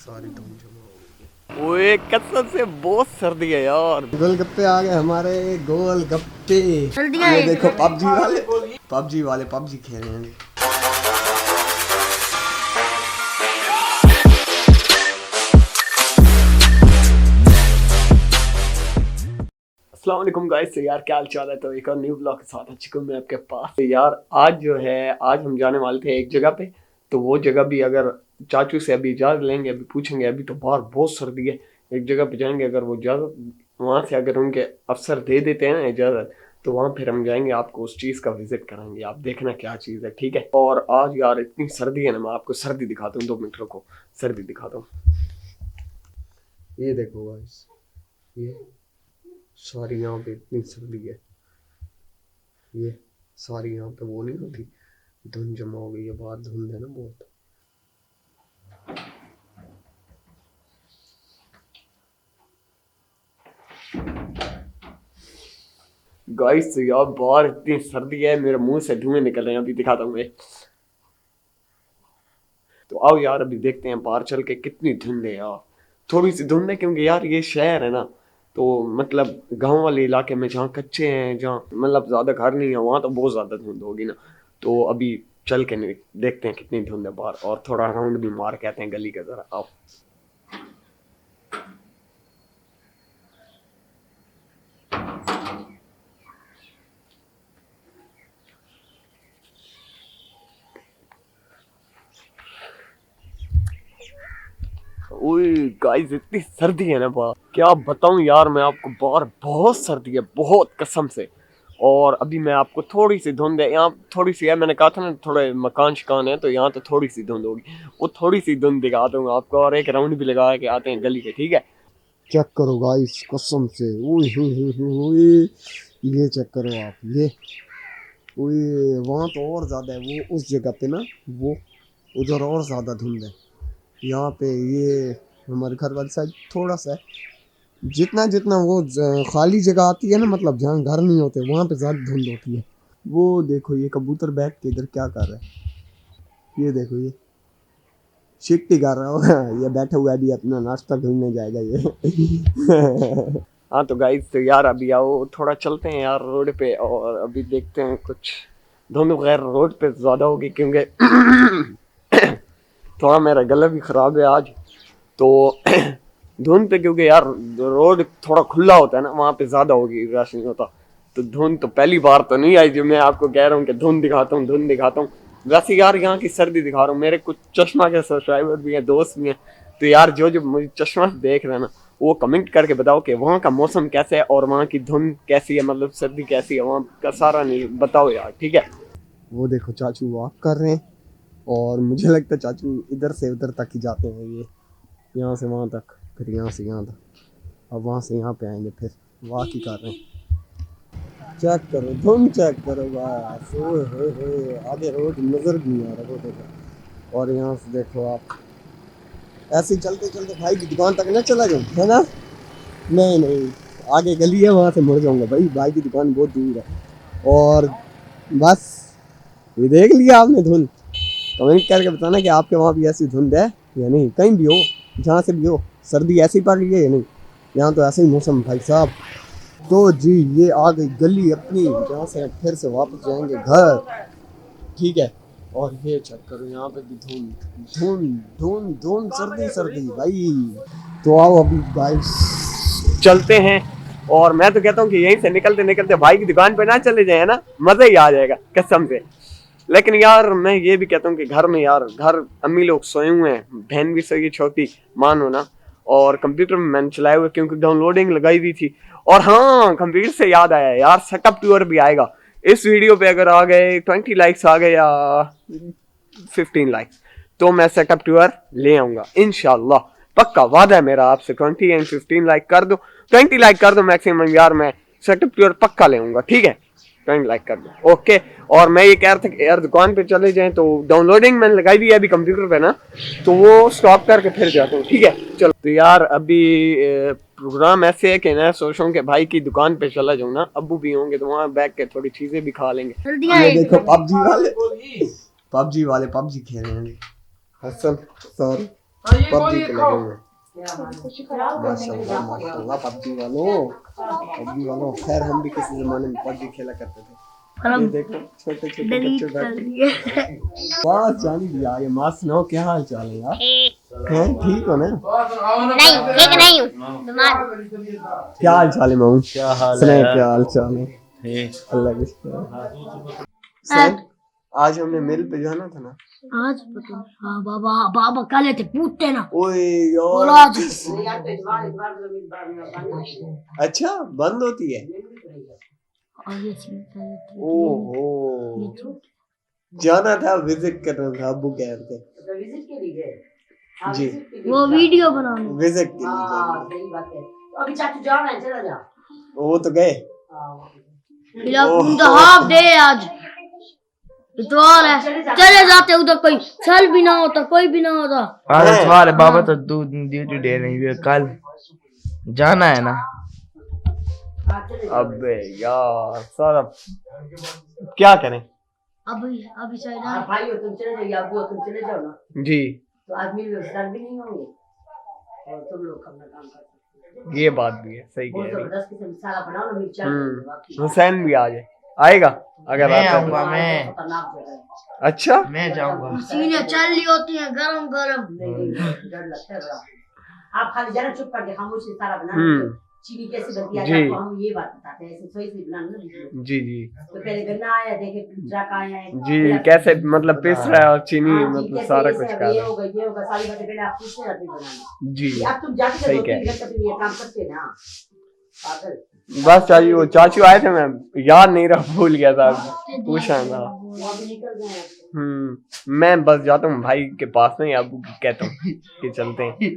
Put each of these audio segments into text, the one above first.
सारी धुंध जमा हो गई। ओए कसम से बहुत सर्दी है यार। गोलगप्पे आ गए हमारे, गोलगप्पे। ये देखो पबजी वाले पबजी खेल रहे हैं। अस्सलाम वालेकुम गाइस। यार क्या हाल चाल है। तो एक और न्यू ब्लॉग के साथ आ चुका हूं मैं आपके पास। यार आज जो है, आज हम जाने वाले थे एक जगह पे। तो वो जगह भी अगर चाचू से अभी इजाज़त लेंगे, अभी पूछेंगे। अभी तो बाहर बहुत सर्दी है। एक जगह पे जाएंगे, अगर वो इजाज़त वहाँ से अगर उनके अफसर दे देते हैं ना इजाज़त, तो वहाँ फिर हम जाएंगे, आपको उस चीज़ का विजिट कराएंगे। आप देखना क्या चीज़ है, ठीक है। और आज यार इतनी सर्दी है ना, मैं आपको सर्दी दिखाता हूँ। 2 मिनट रुको, सर्दी दिखाता हूँ। ये देखो गाइस, ये सारी यहाँ पे इतनी सर्दी है। ये सारी यहाँ पे वो नहीं होती, धुंध जमा हो गई है। बाहर धुंध है ना बहुत। गाइस यार बाहर इतनी सर्दी है, मेरे मुंह से धुएं निकल रहे हैं। अभी दिखाता हूँ मैं। तो आओ यार अभी देखते हैं बाहर चल के कितनी धुंध है यार। थोड़ी सी धुंध है क्योंकि यार ये शहर है ना, तो मतलब गांव वाले इलाके में जहाँ कच्चे हैं, जहाँ मतलब ज्यादा घर नहीं है, वहां तो बहुत ज्यादा धुंध होगी ना। तो अभी चल के देखते हैं कितनी धुंध है बाहर, और थोड़ा राउंड भी मार के आते हैं गली का। जरा आओ। ओए गाइस इतनी सर्दी है ना बाहर, क्या बताऊं यार मैं आपको। बाहर बहुत सर्दी है, बहुत कसम से। और अभी मैं आपको थोड़ी सी धुंध है यहाँ, थोड़ी सी है। मैंने कहा था ना थोड़े मकान शिकान है, तो यहाँ तो थोड़ी सी धुंध होगी। वो थोड़ी सी धुंध दिखा दूंगा आपको, और एक राउंड भी लगा के आते हैं गली के, ठीक है। चेक करो गाइस, कसम से। ओए होए, ये चेक करो आप, ये ओए वहाँ तो और ज्यादा है। वो उस जगह पे ना, वो उधर और ज्यादा धुंध है। यहाँ पे ये हमारे घर वाली साइड थोड़ा सा है। जितना जितना वो खाली जगह आती है ना, मतलब जहाँ घर नहीं होते, वहाँ पे ज्यादा धुंध होती है। वो देखो ये कबूतर बैठ के इधर क्या कर रहा है। ये देखो, ये शिफ्टी कर रहा होगा। ये बैठा हुआ है, अभी अपना नाश्ता ढूंढने जाएगा ये। हाँ तो गाइस तो यार अभी आओ थोड़ा चलते हैं यार रोड पे, और अभी देखते हैं कुछ धुंध वगैरह रोड पे ज्यादा होगी, क्योंकि थोड़ा मेरा गला भी खराब है आज। तो धुंध पे क्योंकि यार रोड थोड़ा खुला होता है ना, वहाँ पे ज्यादा होगी, रश नहीं होता। तो धुंध तो पहली बार तो नहीं आई जो मैं आपको कह रहा हूँ कि धुंध दिखाता हूँ, धुंध दिखाता हूँ। वैसे यार यहाँ की सर्दी दिखा रहा हूँ। मेरे कुछ चश्मा के सब्सक्राइबर भी हैं, दोस्त भी हैं। तो यार जो जो मुझे चश्मा से देख रहे हैं ना, वो कमेंट करके बताओ कि वहाँ का मौसम कैसा है और वहाँ की धुंध कैसी है, मतलब सर्दी कैसी है वहाँ का, सारा नहीं बताओ यार, ठीक है। वो देखो चाचू वॉक कर रहे हैं, और मुझे लगता है चाचू इधर से उधर तक ही जाते हैं। ये यहाँ से वहाँ तक, फिर यहाँ से यहाँ तक, अब वहाँ से यहाँ पे आएंगे, फिर वॉक ही कर रहे हैं। चेक करो धुंध, चेक करो बस। ओए आगे रोड नजर भी नहीं आ रहा रोड का। और यहाँ से देखो आप, ऐसे ही चलते चलते भाई की दुकान तक ना चला जाऊँ, है ना। नहीं नहीं, आगे गली है, वहाँ से मुड़ जाऊंगा भाई। भाई की दुकान बहुत दूर है। और बस ये देख लिया आपने धुंध। कमेंट करके बताना कि आपके वहाँ भी ऐसी धुंध है या नहीं। कहीं भी हो, जहाँ से भी हो, सर्दी ऐसी पड़ रही है या नहीं। यहाँ तो ऐसा ही मौसम भाई साहब। तो जी ये आ गई गली अपनी, जहाँ से फिर से वापस जाएंगे घर, ठीक है। और ये चेक करो, यहाँ पे भी धुंध धुंध धुंध धुंध, सर्दी सर्दी भाई। तो आओ अभी गाइस चलते हैं। और मैं तो कहता हूँ कि यहीं से निकलते निकलते भाई की दुकान पे ना चले जाए ना, मजा ही आ जाएगा कसम से। लेकिन यार मैं ये भी कहता हूँ कि घर में यार, घर अम्मी लोग सोए हुए हैं, बहन भी सोई, छोटी मानो ना। और कंप्यूटर में मैंने चलाए हुए, क्योंकि डाउनलोडिंग लगाई हुई थी। और हाँ, कंप्यूटर से याद आया यार, सेटअप टूर भी आएगा। इस वीडियो पे अगर आ गए 20 लाइक्स आ गए, या 15 लाइक्स, तो मैं सेटअप टूर ले आऊंगा इंशाल्लाह। पक्का वादा है मेरा आपसे। 20 एंड 15 लाइक कर दो, 20 लाइक कर दो मैक्सिमम यार, मैं सेटअप टूर पक्का ले आऊंगा, ठीक है। 20 लाइक कर दो, ओके। और मैं ये कह रहा था कि यार दुकान पे चले जाएं, तो डाउनलोडिंग मैंने लगाई हुई है अभी कंप्यूटर पे ना, तो वो स्टॉप करके फिर जाता हूँ, ठीक है। चलो तो यार अभी प्रोग्राम ऐसे है कि मैं सोच रहा हूँ कि भाई की दुकान पे चला जाऊँ ना, अब्बू भी होंगे तो वहाँ बैठ के थोड़ी चीजें भी खा लेंगे। ये देखो पबजी वाले पबजी खेल रहे हैं। हसन सॉरी, पबजी के लगे हुए माशाल्लाह माशाल्लाह पबजी वालों खैर हम भी किसी जमाने में पबजी खेला करते थे। ये देखो छोटे छोटे बच्चे बैठे वाह जानी दिया ये मां सुनाओ क्या हाल चाल है यार हैं ठीक हो ना नहीं ठीक नहीं हूँ बीमार। क्या हाल चाल है मामू क्या हाल सुनाए है? क्या हाल चाल है ठीक। अल्लाह के शुक्र सर आज हमने मिल पे जाना था ना आज पता हाँ बाबा बाबा काले थे पूछते ना ओए बोलो यार आज अच्छा बंद होती है और ये चीज़ ओहो जाना था विजिट करना था अब्बू कह रहे थे जी वो वीडियो बनाने विजिट के लिए जाना सही बात है। तो अभी चाचू जाना है, चला जा। वो तो गए फिर आप हाफ डे आज इतवार है चले जाते उधर कोई चल भी ना होता कोई भी ना होता। आज इतवार है बाबा तो ड्यूटी दे रही है कल जाना है ना। अबे यार सारा क्या करें अभी शायद हाँ भाई हो तुम चले जाओ, या अब्बू हो तुम चले जाओ ना, जी तो आदमी रिश्तेदार भी नहीं होंगे और तुम लोग अपना काम कर सकते हो। ये बात भी है सही बहुत कह रही जबरदस्त किस्म साला बनाओ ना मिर्चा। हुसैन भी आ जाए आएगा अगर मैं आता है आऊंगा तो। मैं खतरनाक जगह है। अच्छा मैं जाऊंगा। सीने चल रही होती है गरम गरम। नहीं डर लगता है बड़ा। आप खाली जरा चुप करके खामोशी से सारा बना हम्म। चीनी कैसे बनती है जी। आपको हम ये बात बताते हैं, ऐसे सोई से बनाना ना वीडियो। जी जी तो पहले गन्ना आया, देखे ट्रक आया है, जी फिर कैसे मतलब पिस रहा है और चीनी हाँ जी, मतलब कैसे सारा ऐसे कुछ अब कर ये रहा होगा ये होगा सारी बातें पहले आप पूछते रहते बनाना। है जी अब तुम जाके सही दो कह तीन घंटे तुम ये काम करते हैं ना पागल। बस चाचू चाचू आए थे मैं याद नहीं रहा भूल गया था पूछा था। वो अभी निकल गए हैं। मैं बस जाता हूँ भाई के पास नहीं अबू को कहता हूँ कि चलते हैं।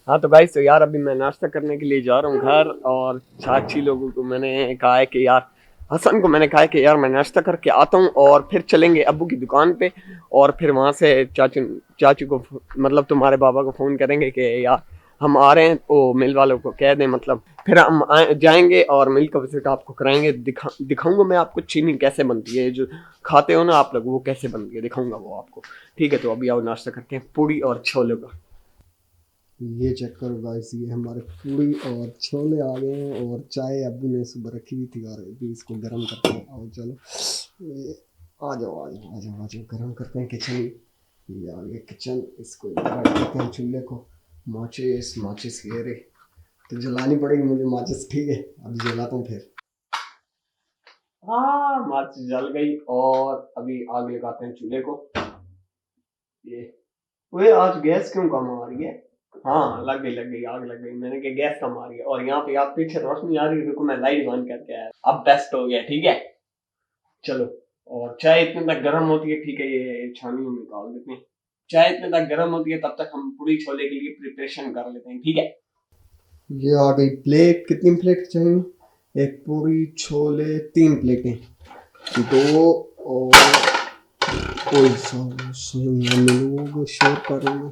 हाँ तो गाइस तो यार अभी मैं नाश्ता करने के लिए जा रहा हूँ घर और चाची लोगों को मैंने कहा है कि यार हसन को मैंने कहा है कि यार मैं नाश्ता करके आता हूँ और फिर चलेंगे अब्बू की दुकान पे और फिर वहाँ से चाचू को मतलब तुम्हारे बाबा को फ़ोन करेंगे कि यार हम आ रहे हैं वो मिल वालों को कह दें मतलब फिर हम जाएंगे और मिल का विजिट आपको कराएंगे दिखाऊंगा मैं आपको चीनी कैसे बनती है जो खाते हो ना आप लोग वो कैसे बनती है दिखाऊंगा वो आपको। ठीक है तो अभी आओ नाश्ता करते हैं पूड़ी और छोले का। ये चेक करो गाइस ये हमारे पूरी और छोले आ गए हैं और चाय अब्बू ने सुबह रखी हुई थी और अभी इसको गर्म करते हैं। आओ चलो ये आ जाओ आ जाओ आ जाओ आ जाओ गर्म करते हैं किचन। ये आ गया किचन इसको रख देते हैं चूल्हे को। माचिस ये रे तो जलानी पड़ेगी मुझे माचिस। ठीक है अभी जलाता हूँ फिर। हाँ माचिस जल गई और अभी आग लगाते हैं चूल्हे को। ये वे आज गैस क्यों कम आ रही है? हाँ लग गई आग लग गई। मैंने कहा गैस कम आ रही है और यहाँ पे आप पीछे रोशनी आ रही है। रुको मैं लाइट बंद करके आया अब बेस्ट हो गया। ठीक है चलो और चाय इतने तक गर्म होती है। ठीक है ये छानी में निकाल देते हैं। चाय इतने तक गर्म होती है तब तक हम पूरी छोले के लिए प्रिपरेशन कर लेते हैं। ठीक है ये आ गई प्लेट। कितनी प्लेट चाहिए? एक पूरी छोले 3 प्लेटें 2 और कोई लोग शेयर कर रहे हैं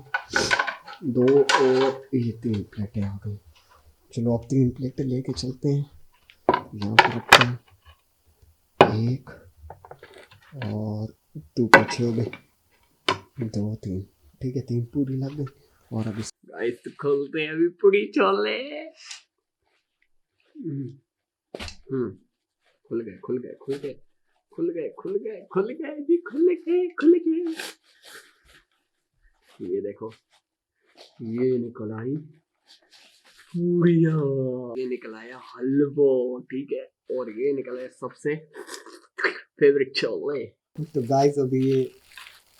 2 और ये 3 प्लेटें आ गई। चलो अब 3 प्लेटें लेके चलते हैं। यहाँ पर रखते हैं 1 और 2 पीछे हो गए 2 3। ठीक है 3 पूरी लग गई और अभी गाइस तो खोलते हैं अभी पूरी छोले। खुल गए। ये देखो ये निकल आई पूरिया ये निकल आया हलवा। ठीक है और ये निकल आया सबसे फेवरेट छोले। तो गाइस अभी ये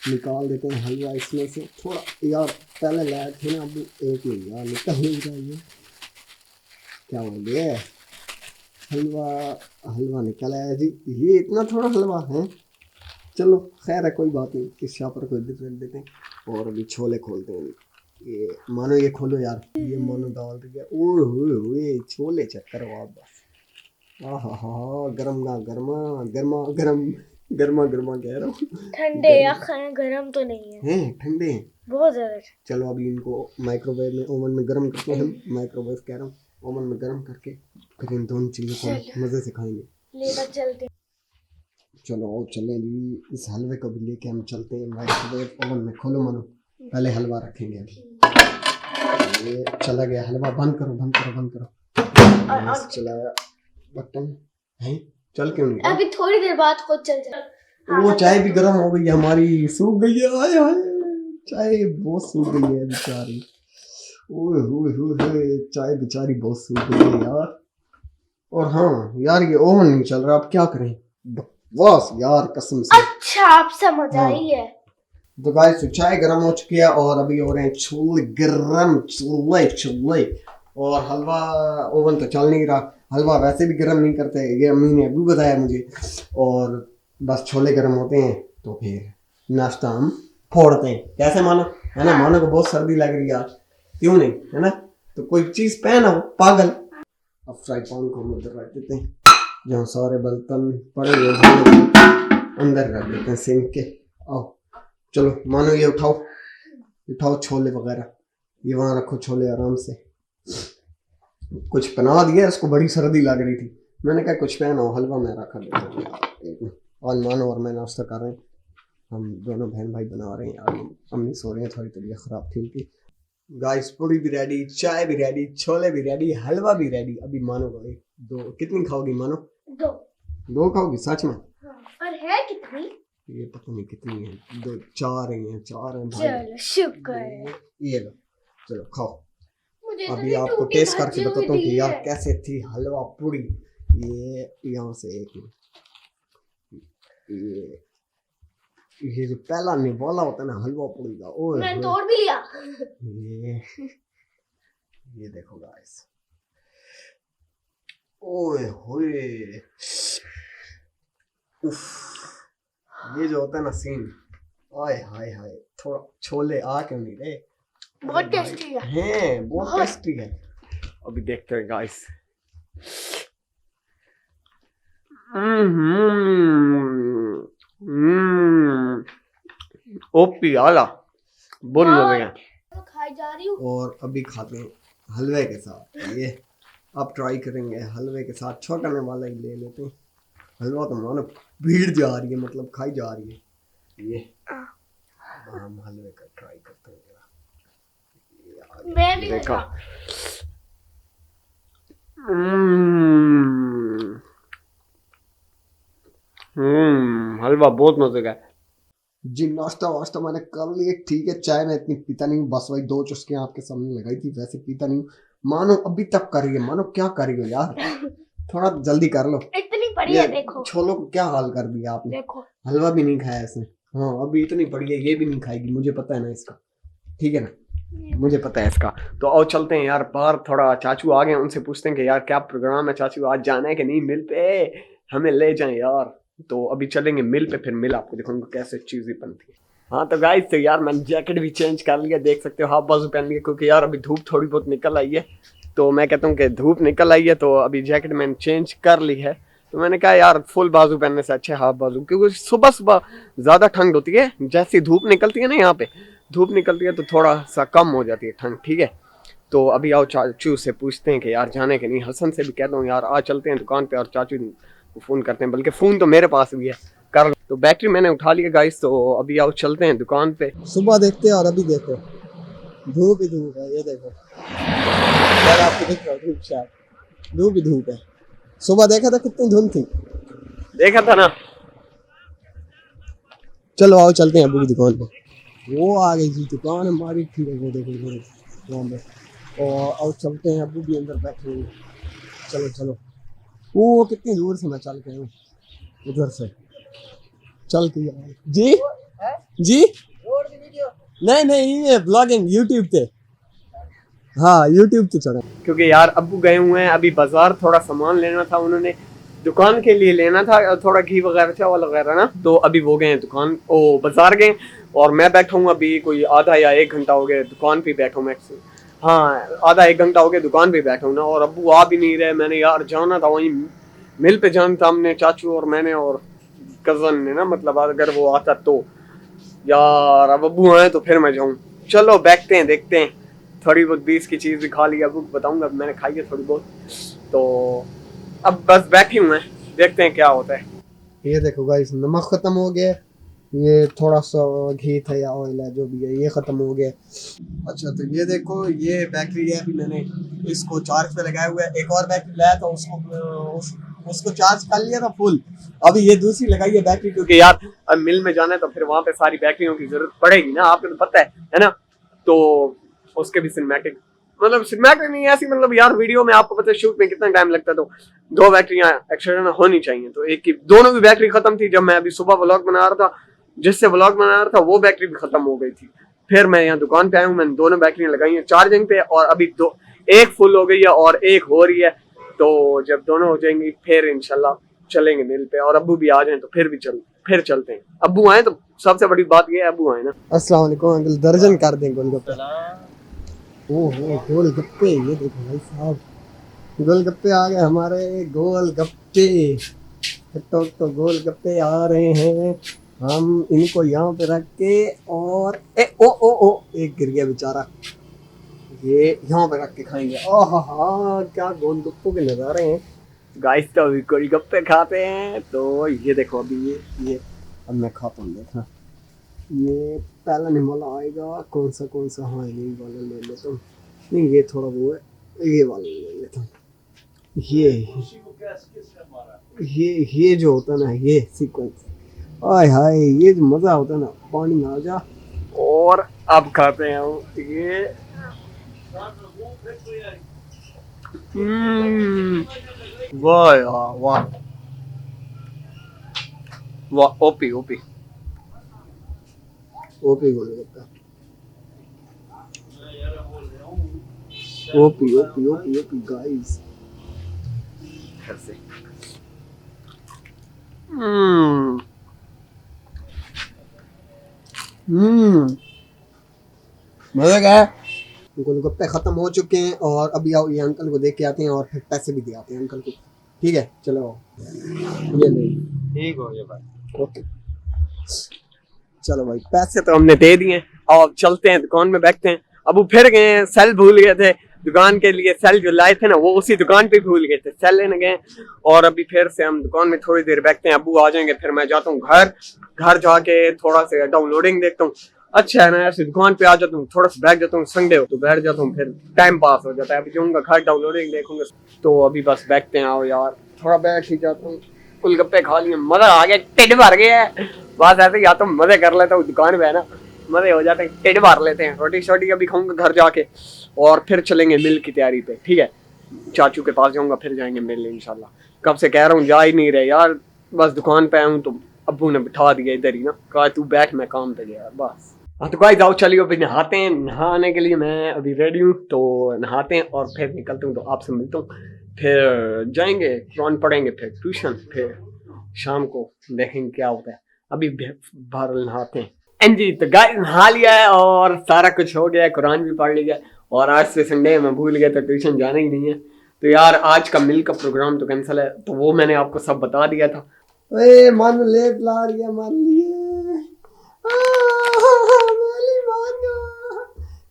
निकाल देते हैं हलवा इसमें से थोड़ा। यार पहले लाए थे ना अभी एक मिनट यार निकल नहीं रहा ये क्या हो गया। हलवा निकल आया जी। ये इतना थोड़ा हलवा है। चलो खैर है कोई बात नहीं इस शाह पर कोई दिक्कत देते हैं। और अभी छोले खोलते हैं। ये मानो ये खोलो यार ये मानो डाल दिया। ओए छोले चेक करो आप बस। आहा गर्मा कह रहा हूँ ठंडे या गरम तो नहीं है हैं ठंडे हैं बहुत ज्यादा। चलो अभी इनको माइक्रोवेव में ओवन में गर्म करते हैं। हम माइक्रोवेव कह रहा हूँ ओवन में गर्म करके फिर इन दोनों चीज़ों को मज़े से खाएंगे। लेकर चलते चलो चलें जी इस हलवे को भी लेके हम चलते हैं माइक्रोवेव ओवन में। खोलो मानो पहले हलवा रखेंगे अभी। ये चला गया हलवा। बंद करो बंद करो बंद करो। बस चलाया बटन है, चल क्यों नहीं? अभी थोड़ी देर बाद खुद चल जाए। वो चाय भी गर्म हो गई है हमारी, सूख गई है। हाय हाय चाय बहुत सूख गई है बेचारी। ओए होए होए चाय बेचारी बहुत सूख गई है यार। और हाँ यार ये ओवन नहीं चल रहा, अब क्या करें? बस यार कसम से। अच्छा आप समझ आई है। तो गाइस चाय गर्म हो चुकी है और अभी हो रहे हैं छोले गर्म, छोले। और हलवा ओवन तो चल नहीं रहा, हलवा वैसे भी गर्म नहीं करते, ये अम्मी ने अभी बताया मुझे। और बस छोले गर्म होते हैं तो फिर नाश्ता हम फोड़ते हैं। कैसे मानो है ना? मानो को बहुत सर्दी लग रही है यार, क्यों नहीं है ना? तो कोई चीज पहनो पागल। अब फ्राई पैन को हम उधर रख देते हैं जहाँ सारे बर्तन पड़े हुए अंदर रख देते हैं सिंक के। आओ चलो मानो ये उठाओ छोले वगैरह, ये वहां रखो छोले आराम से। कुछ बना दिया, इसको बड़ी सर्दी लग रही थी, मैंने कहा कुछ पहनो। हलवा मैं रखा देता। और मानो और मैं नाश्ता कर रहे हैं, हम दोनों बहन भाई बना रहे हैं यार। अम्मी सो रही हैं, थोड़ी तबीयत खराब थी उनकी। गाइस पूरी भी रेडी, चाय भी रेडी, छोले भी रेडी, हलवा भी रेडी। अभी मानो भाई दो कितनी खाओगी? मानो दो खाओगी सच में? और है कितनी? ये पता नहीं कितनी है, दो चार हैं चलो शुक्र है। ये लो चलो खाओ। मुझे अभी आपको टेस्ट करके बताता हूँ कि यार कैसे थी हलवा पूरी। ये यहाँ से एक ये जो पहला निवाला होता है ना हलवा पूरी का, ओए मैंने तोड़ भी लिया। ये देखो गाइस, ओए होए उफ, ये जो होता है ना सीन, आय हाय हाय। थोड़ा छोले आ क्यों नहीं रहे? बहुत टेस्टी है। हैं बहुत टेस्टी है। अभी देखते हैं गाइस। ओपी आला बोल मजे का। तो खाई जा रही हूँ। और अभी खाते हैं हलवे के साथ। ये अब ट्राई करेंगे हलवे के साथ, छोटा में वाला ही ले लेते हैं। हलवा तो मानो भीड़ जा रही है, मतलब खाई जा रही है। ये हम हलवे का ट्राई करते हैं। मैं भी देखा हलवा बहुत मजे का है जी। नाश्ता वाश्ता मैंने कर लिया, ठीक है। चाय मैं इतनी पीता नहीं हूँ, बस वही दो चुस्के आपके सामने लगाई थी, वैसे पीता नहीं हूँ। मानो अभी तक कर रही है, मानो क्या कर रही हो यार, थोड़ा जल्दी कर लो। इतनी बड़ी है देखो। छोलों को क्या हाल कर दिया आपने। देखो हलवा भी नहीं खाया इसने। हाँ अभी इतनी बड़ी है, ये भी नहीं खाएगी, मुझे पता है ना इसका, ठीक है ना, मुझे पता है इसका। तो आओ चलते हैं यार बाहर, थोड़ा चाचू आ गए, उनसे पूछते हैं कि यार क्या प्रोग्राम है चाचू, आज जाना है कि नहीं मिल पे, हमें ले जाएं यार। तो अभी चलेंगे मिल पे, फिर मिल आपको दिखाऊंगा कैसे चीजें बनती है। हाँ तो गाइस तो यार मैंने जैकेट भी चेंज कर लिया, देख सकते हो हाफ बाजू पहन लिया, क्योंकि यार अभी धूप थोड़ी बहुत निकल आई है। तो मैं कहता हूँ कि धूप निकल आई है तो अभी जैकेट मैंने चेंज कर ली है। तो मैंने कहा यार फुल बाजू पहनने से अच्छा हाफ बाजू, क्योंकि सुबह सुबह ज़्यादा ठंड होती है, जैसी धूप निकलती है ना, यहाँ पे धूप निकलती है तो थोड़ा सा कम हो जाती है ठंड, ठीक है। तो अभी आओ चाचू से पूछते हैं कि यार जाने के नहीं। हसन से भी कहता हूँ यार आज चलते हैं दुकान पे, और चाचू को फ़ोन करते हैं, बल्कि फ़ोन तो मेरे पास भी है, कर तो बैटरी मैंने उठा लिया गाइस। तो अभी आओ चलते हैं दुकान पे। सुबह देखते हैं और अभी देखो धूप ही धूप है। ये देखो यार आपको दिख रहा है धूप, शायद धूप ही धूप है। सुबह देखा था कितनी धुंध थी, देखा था ना। चलो आओ चलते हैं अबू की दुकान पे। वो आ गई जी दुकान हमारी, ठीक है वो देखो वहाँ पे। और आओ चलते हैं, अबू भी अंदर बैठे हुए। चलो चलो, वो कितनी दूर से मैं चल के हूँ, उधर से चल के जी जी नहीं ये ब्लॉगिंग यूट्यूब पे, हाँ यूट्यूब पे चढ़ा। क्योंकि यार अब्बू गए हुए हैं अभी बाजार, थोड़ा सामान लेना था, उन्होंने दुकान के लिए लेना था, थोड़ा घी वगैरह चावल वगैरह ना, तो अभी वो गए दुकान, ओ बाजार गए। और मैं बैठा हूँ अभी कोई आधा या 1 घंटा हो गया दुकान पे बैठा हूँ मैक्सिमम, हाँ आधा 1 घंटा हो गया दुकान पे बैठा हूँ ना। और अब्बू आ भी नहीं रहे, मैंने यार जाना था वहीं मिल पे, जाना था हमने, चाचू और मैंने और कज़न ने ना, मतलब अगर वो आता तो यार, अब अब्बू आए तो फिर मैं जाऊँ। चलो बैठते हैं, देखते हैं, थोड़ी बहुत 20 की चीज़ भी खा ली, अब्बू को बताऊँगा मैंने खाई है थोड़ी बहुत। तो अब बस बैठी हूँ मैं, देखते हैं क्या होता है। ये देखो गाइस नमक खत्म हो गया, ये थोड़ा सा घी था या ऑयल है जो भी है, ये ख़त्म हो गया। अच्छा तो ये देखो, ये बैटरी है, अभी मैंने इसको चार्ज पे लगाया हुआ है। एक और बैटरी लाया था, उसको चार्ज कर लिया था फुल। अभी ये दूसरी लगाई है बैटरी, क्योंकि यार अब मिल में जाना है तो फिर वहाँ पे सारी बैटरियों की जरूरत पड़ेगी ना, आपको तो पता है ना। तो उसके भी सिनेमैटिक, मतलब सिनेमैटिक नहीं ऐसी, मतलब यार वीडियो में आपको पता है शूट में कितना टाइम लगता है, तो 2 बैटरियां एक्स्ट्रा होनी चाहिए। तो एक की दोनों भी बैटरी खत्म थी जब मैं अभी सुबह व्लॉग बना रहा था, जिससे व्लॉग बना रहा था वो बैटरी भी खत्म हो गई थी। फिर मैं यहाँ दुकान पे आया हूँ, मैंने दोनों बैटरियां लगाई हैं चार्जिंग पे, और अभी एक फुल हो गई है और एक हो रही है। तो जब दोनों हो जाएंगी फिर इंशाल्लाह चलेंगे मिल पे, और अब्बू भी आ जाए तो फिर चलते हैं। अब्बू आए तो सबसे बड़ी बात ये है अब्बू आए ना। अस्सलाम वालेकुम अंकल, दर्जन कर दें गोलगप्पे। ओहो गोलगप्पे, ये देखो भाई साहब, गोलगप्पे आ गए हमारे, गोलगप्पे। तो गोलगप्पे आ रहे हैं, हम इनको यहाँ पे रख के, और ओ एक गिर गया बेचारा, ये यहाँ पे रख के खाएंगे। ओह क्या गोलगप्पों के नज़ारे हैं गाइस। तो अभी गोलगप्पे खाते हैं। तो ये देखो अभी ये अब मैं खाता हूँ, देखना ये पहला नहीं वाला आएगा, कौन सा, हाँ यही वाला ले लेता हूँ। नहीं ये थोड़ा वो है, ये वाला ले लेता हूँ। ये जो होता है ना, ये सीक्वेंस, आय हाय ये जो मज़ा होता है ना, पानी आ जा। और अब खाते हैं हम ये, वाह यार वाह वाह, ओपी गोलगप्पा, ओपी गाइस। मजा क्या है। गोलगप्पे खत्म हो चुके हैं, और अभी आओ ये अंकल को देख के आते हैं और फिर पैसे भी दे आते हैं अंकल को। ठीक है चलो, ये ले, ठीक हो गया भाई, ओके चलो भाई, पैसे तो हमने दे दिए, और चलते हैं दुकान में बैठते हैं। अब वो फिर गए, सेल भूल गए थे दुकान के लिए, सेल जो लाए थे ना वो उसी दुकान पे भूल गए थे, सेल लेने गए। और अभी फिर से हम दुकान में थोड़ी देर बैठते हैं, अब्बू आ जाएंगे, फिर मैं जाता हूँ घर जाके थोड़ा सा डाउनलोडिंग देखता हूँ। अच्छा है ना, ऐसे दुकान पे आ जाता हूँ, थोड़ा सा बैठ जाता हूँ, संडे हो तो बैठ जाता हूँ, फिर टाइम पास हो जाता है। अभी जाऊँगा घर, डाउनलोडिंग देखूंगा। तो अभी बस बैठते हैं, आओ यार थोड़ा बैठ ही जाता हूँ। गोलगप्पे खा लिए, मजा आ गया, टिड भर गया है। बस ऐसे या तो मजे कर लेता हूँ दुकान पे है ना, मजे हो जाते हैं, टिड भर लेते हैं। रोटी शोटी अभी खाऊंगा घर जाके, और फिर चलेंगे मिल की तैयारी पे। ठीक है, चाचू के पास जाऊंगा, फिर जाएंगे मिल इंशाल्लाह। कब से कह रहा हूँ, जा ही नहीं रहे यार, बस दुकान पे आया हूँ तो अब्बू ने बिठा दिया इधर ही ना, कहा तू बैठ मैं काम पे गया बस। हाँ तो गाइस आओ चलिए अभी नहाते हैं। नहाने के लिए मैं अभी रेडी हूँ, तो नहाते हैं और फिर निकलते हूँ, तो आपसे मिलता हूँ। फिर जाएंगे कुरान पढ़ेंगे, फिर ट्यूशन, फिर शाम को देखेंगे क्या होता है। अभी बाहर नहाते हैं। जी तो गाइस नहा लिया है और सारा कुछ हो गया, कुरान भी पढ़ लिया, और आज से संडे मैं भूल गया तो ट्यूशन जाना ही नहीं है। तो यार आज का मिल का प्रोग्राम तो कैंसिल है, तो वो मैंने आपको सब बता दिया था। ए मानो लेट ला रही है, मान लिए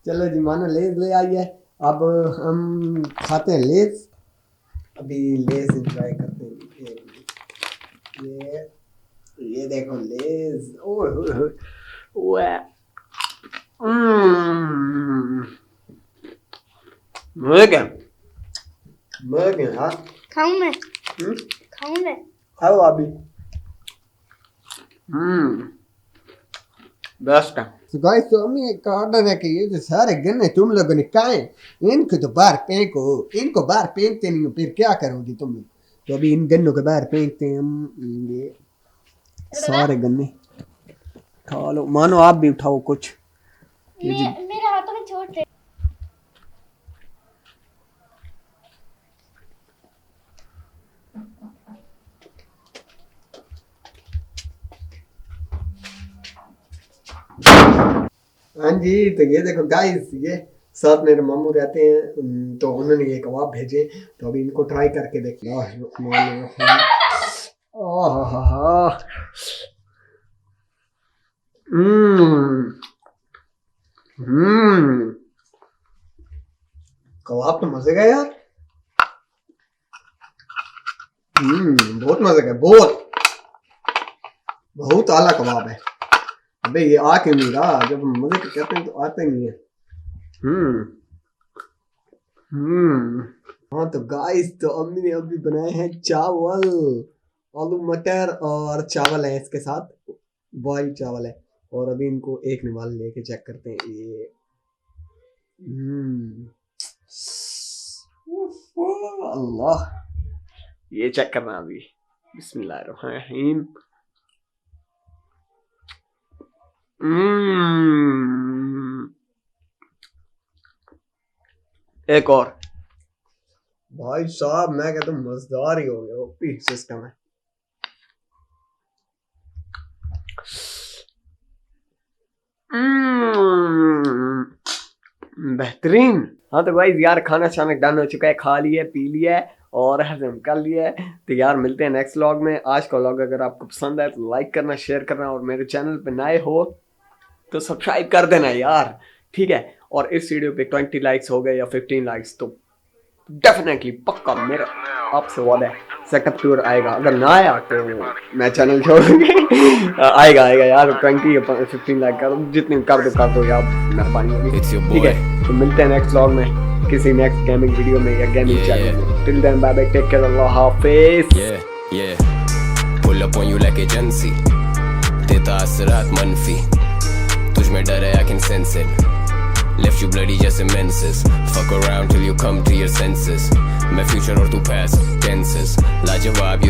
चलो जी मानो लेस ले आई है। अब हम खाते हैं लेस, अभी लेस एंजॉय करते हैं। ये देखो लेस, ओए मजा क्या यार, खाऊं मैं खाओ अभी। बेस्ट है। तो गाइस तो हमें एक ऑर्डर है कि ये जो सारे गन्ने तुम लोगों ने खाए, इनको तो बाहर फेंको, इनको बाहर फेंकते नहीं हो, फिर क्या करोगी तुम लोग। तो अभी इन गन्नों के बाहर फेंकते हैं हम, ये सारे गन्ने खा लो। मानो आप भी उठाओ कुछ, मेरे हाथों में चोट है। हाँ जी तो ये देखो गाइस, ये साथ मेरे मामू रहते हैं, तो उन्होंने ये कबाब भेजे, तो अभी इनको ट्राई करके देखना। कबाब तो मजे का यार, बहुत मजे का, बहुत आला कबाब है। अबे ये आ क्यों नहीं रहा? जब मजे के कहते हैं तो आता ही नहीं है। हाँ तो गाइस, तो अम्मी ने अभी बनाए हैं चावल, आलू मटर और चावल है इसके साथ, बॉइल्ड चावल है। और अभी इनको एक निवाल लेके चेक करते हैं ये। अल्लाह, ये चेक करना अभी। बिस्मिल्लाहिर्रहमानिर्रहीम। एक और भाई साहब, मैं कहता हूँ मजेदार ही हो गया, वो पीठ सिस्टम है। बेहतरीन। हाँ तो भाई यार, खाना शाना डन हो चुका है, खा लिया पी लिया और हजम कर लिया है। तो यार मिलते हैं नेक्स्ट व्लॉग में। आज का व्लॉग अगर आपको पसंद आए तो लाइक करना, शेयर करना, और मेरे चैनल पे नए हो तो सब्सक्राइब कर देना यार, ठीक है। और इस वीडियो पे 20 लाइक्स हो गए या 15 लाइक्स तो डेफिनेटली पक्का मेरा आपसे वादा है सेटअप टूर आएगा। अगर ना आया तो मैं चैनल छोड़ूंगी। आएगा यार, 20 या 15 लाइक कर, जितनी कर दो यार, मेहरबानी होगी, ठीक है। तो मिलते हैं नेक्स्ट व्लॉग में किसी नेक्स्ट गेमिंग वीडियो में या गेमिंग चैनल में। Till then bye bye, take care, अल्लाह हाफिज। Pull up on you like agency, देता असरात मनफी, तुझ में डर है I can sense it, left you bloody just immenses, fuck around till you come to your senses, मैं future और तू past tenses, लाजवाब you